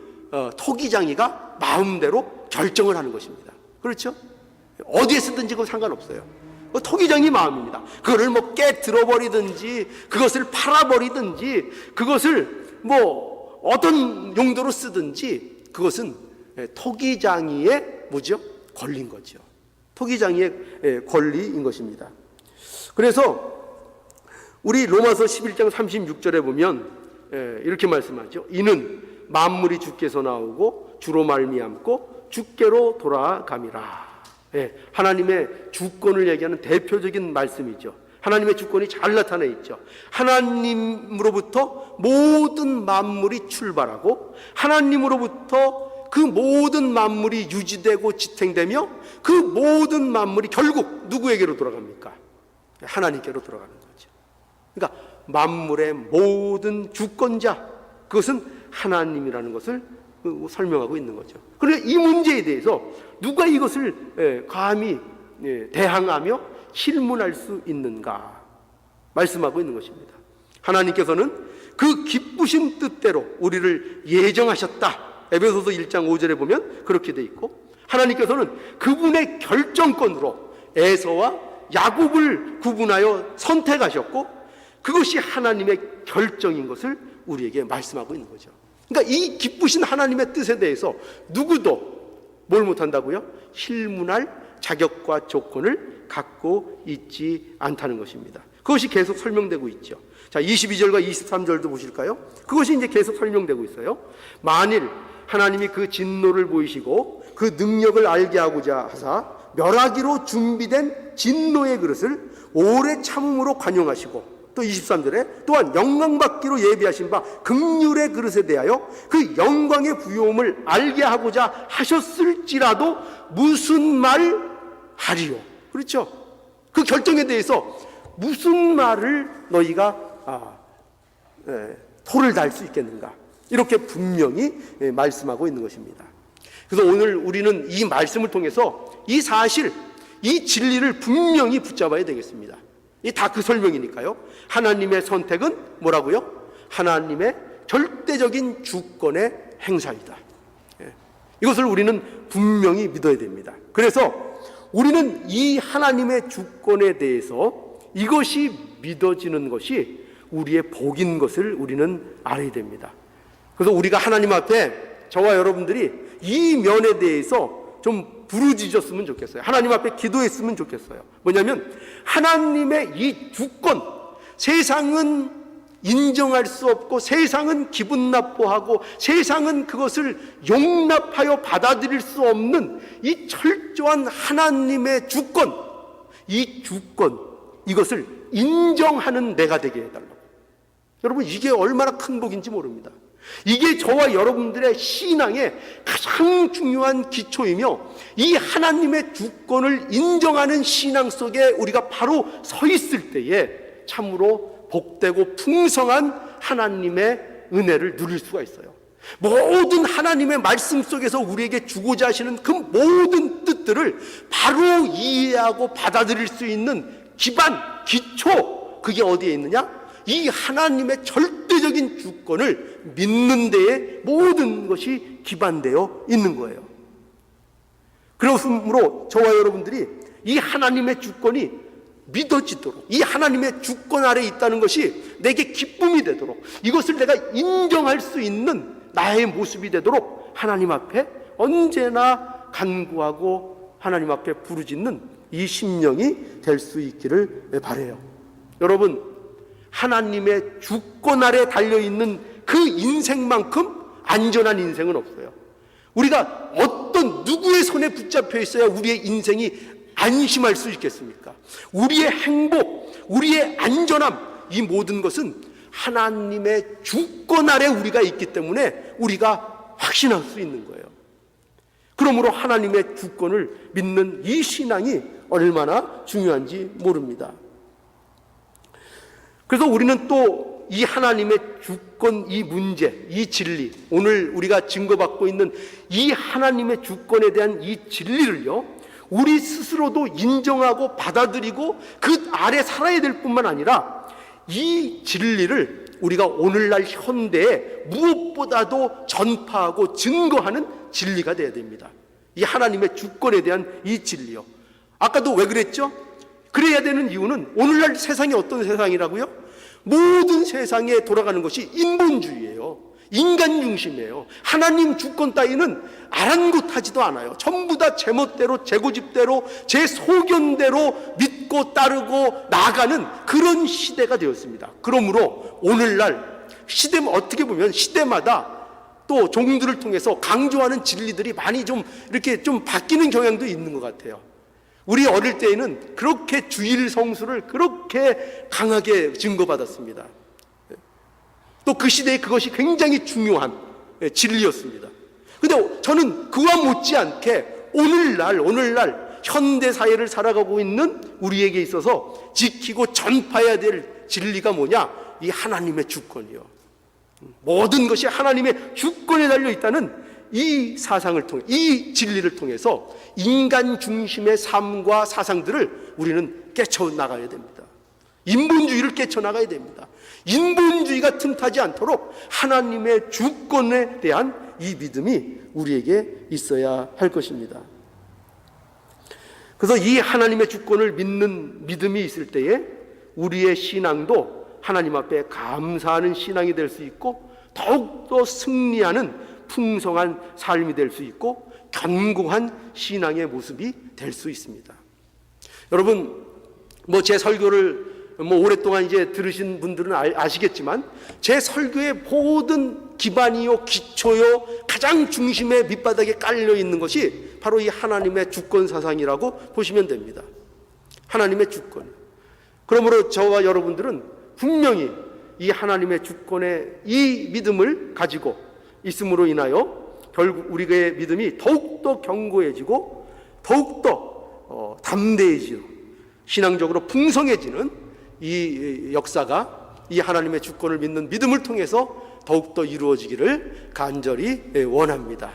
토기장이가 마음대로 결정을 하는 것입니다. 그렇죠? 어디에 쓰든지 그건 상관없어요. 토기장이 마음입니다. 그거를 깨들어버리든지 그것을 팔아버리든지 그것을 어떤 용도로 쓰든지 그것은 토기장이의 권리인 거죠. 토기장이의 권리인 것입니다. 그래서 우리 로마서 11장 36절에 보면 이렇게 말씀하죠. 이는 만물이 주께서 나오고 주로 말미암고 주께로 돌아감이라. 하나님의 주권을 얘기하는 대표적인 말씀이죠. 하나님의 주권이 잘 나타나 있죠. 하나님으로부터 모든 만물이 출발하고 하나님으로부터 그 모든 만물이 유지되고 지탱되며 그 모든 만물이 결국 누구에게로 돌아갑니까? 하나님께로 돌아가는 거죠. 그러니까 만물의 모든 주권자, 그것은 하나님이라는 것을 설명하고 있는 거죠. 그런데 이 문제에 대해서 누가 이것을 감히 대항하며 실문할 수 있는가 말씀하고 있는 것입니다. 하나님께서는 그 기쁘신 뜻대로 우리를 예정하셨다. 에베소서 1장 5절에 보면 그렇게 돼 있고, 하나님께서는 그분의 결정권으로 에서와 야곱을 구분하여 선택하셨고, 그것이 하나님의 결정인 것을 우리에게 말씀하고 있는 거죠. 그러니까 이 기쁘신 하나님의 뜻에 대해서 누구도 뭘 못한다고요? 실문할 자격과 조건을 갖고 있지 않다는 것입니다. 그것이 계속 설명되고 있죠. 자, 22절과 23절도 보실까요? 그것이 이제 계속 설명되고 있어요. 만일 하나님이 그 진노를 보이시고 그 능력을 알게 하고자 하사 멸하기로 준비된 진노의 그릇을 오래 참음으로 관용하시고, 또 23절에 또한 영광받기로 예비하신 바 긍휼의 그릇에 대하여 그 영광의 부요함을 알게 하고자 하셨을지라도 무슨 말 하리요. 그렇죠? 그 결정에 대해서 무슨 말을 너희가 토를 달 수 있겠는가, 이렇게 분명히 말씀하고 있는 것입니다. 그래서 오늘 우리는 이 말씀을 통해서 이 사실, 이 진리를 분명히 붙잡아야 되겠습니다. 이 다 그 설명이니까요. 하나님의 선택은 뭐라고요? 하나님의 절대적인 주권의 행사이다. 이것을 우리는 분명히 믿어야 됩니다. 그래서 우리는 이 하나님의 주권에 대해서 이것이 믿어지는 것이 우리의 복인 것을 우리는 알아야 됩니다. 그래서 우리가 하나님 앞에, 저와 여러분들이 이 면에 대해서 좀 부르짖었으면 좋겠어요. 하나님 앞에 기도했으면 좋겠어요. 뭐냐면 하나님의 이 주권, 세상은 인정할 수 없고 세상은 기분 나빠하고 세상은 그것을 용납하여 받아들일 수 없는 이 철저한 하나님의 주권, 이 주권, 이것을 인정하는 내가 되게 해달라고. 여러분, 이게 얼마나 큰 복인지 모릅니다. 이게 저와 여러분들의 신앙의 가장 중요한 기초이며, 이 하나님의 주권을 인정하는 신앙 속에 우리가 바로 서 있을 때에 참으로 복되고 풍성한 하나님의 은혜를 누릴 수가 있어요. 모든 하나님의 말씀 속에서 우리에게 주고자 하시는 그 모든 뜻들을 바로 이해하고 받아들일 수 있는 기반, 기초, 그게 어디에 있느냐? 이 하나님의 절대적인 주권을 믿는 데에 모든 것이 기반되어 있는 거예요. 그러므로 저와 여러분들이 이 하나님의 주권이 믿어지도록, 이 하나님의 주권 아래 있다는 것이 내게 기쁨이 되도록, 이것을 내가 인정할 수 있는 나의 모습이 되도록 하나님 앞에 언제나 간구하고 하나님 앞에 부르짖는 이 심령이 될 수 있기를 바라요. 여러분, 하나님의 주권 아래 달려있는 그 인생만큼 안전한 인생은 없어요. 우리가 어떤 누구의 손에 붙잡혀 있어야 우리의 인생이 안심할 수 있겠습니까? 우리의 행복, 우리의 안전함, 이 모든 것은 하나님의 주권 아래 우리가 있기 때문에 우리가 확신할 수 있는 거예요. 그러므로 하나님의 주권을 믿는 이 신앙이 얼마나 중요한지 모릅니다. 그래서 우리는 또 이 하나님의 주권, 이 문제, 이 진리, 오늘 우리가 증거받고 있는 이 하나님의 주권에 대한 이 진리를요, 우리 스스로도 인정하고 받아들이고 그 아래 살아야 될 뿐만 아니라 이 진리를 우리가 오늘날 현대에 무엇보다도 전파하고 증거하는 진리가 되어야 됩니다. 이 하나님의 주권에 대한 이 진리요. 아까도 왜 그랬죠? 그래야 되는 이유는 오늘날 세상이 어떤 세상이라고요? 모든 세상에 돌아가는 것이 인본주의예요. 인간 중심이에요. 하나님 주권 따위는 아랑곳하지도 않아요. 전부 다 제멋대로, 제 고집대로, 제 소견대로 믿고 따르고 나아가는 그런 시대가 되었습니다. 그러므로 오늘날 시대는 어떻게 보면 시대마다 또 종들을 통해서 강조하는 진리들이 많이 좀 이렇게 좀 바뀌는 경향도 있는 것 같아요. 우리 어릴 때에는 그렇게 주일 성수를 그렇게 강하게 증거받았습니다. 또 그 시대에 그것이 굉장히 중요한 진리였습니다. 근데 저는 그와 못지않게 오늘날 현대 사회를 살아가고 있는 우리에게 있어서 지키고 전파해야 될 진리가 뭐냐? 이 하나님의 주권이요. 모든 것이 하나님의 주권에 달려 있다는 이 사상을 통해, 이 진리를 통해서 인간 중심의 삶과 사상들을 우리는 깨쳐나가야 됩니다. 인본주의를 깨쳐나가야 됩니다. 인본주의가 틈타지 않도록 하나님의 주권에 대한 이 믿음이 우리에게 있어야 할 것입니다. 그래서 이 하나님의 주권을 믿는 믿음이 있을 때에 우리의 신앙도 하나님 앞에 감사하는 신앙이 될 수 있고 더욱더 승리하는 풍성한 삶이 될 수 있고 견고한 신앙의 모습이 될 수 있습니다. 여러분, 제 설교를 오랫동안 이제 들으신 분들은 아시겠지만 제 설교의 모든 기반이요, 기초요, 가장 중심의 밑바닥에 깔려 있는 것이 바로 이 하나님의 주권 사상이라고 보시면 됩니다. 하나님의 주권. 그러므로 저와 여러분들은 분명히 이 하나님의 주권의 이 믿음을 가지고 있음으로 인하여 결국 우리의 믿음이 더욱더 견고해지고 더욱더 담대해지고 신앙적으로 풍성해지는 이 역사가 이 하나님의 주권을 믿는 믿음을 통해서 더욱더 이루어지기를 간절히 원합니다.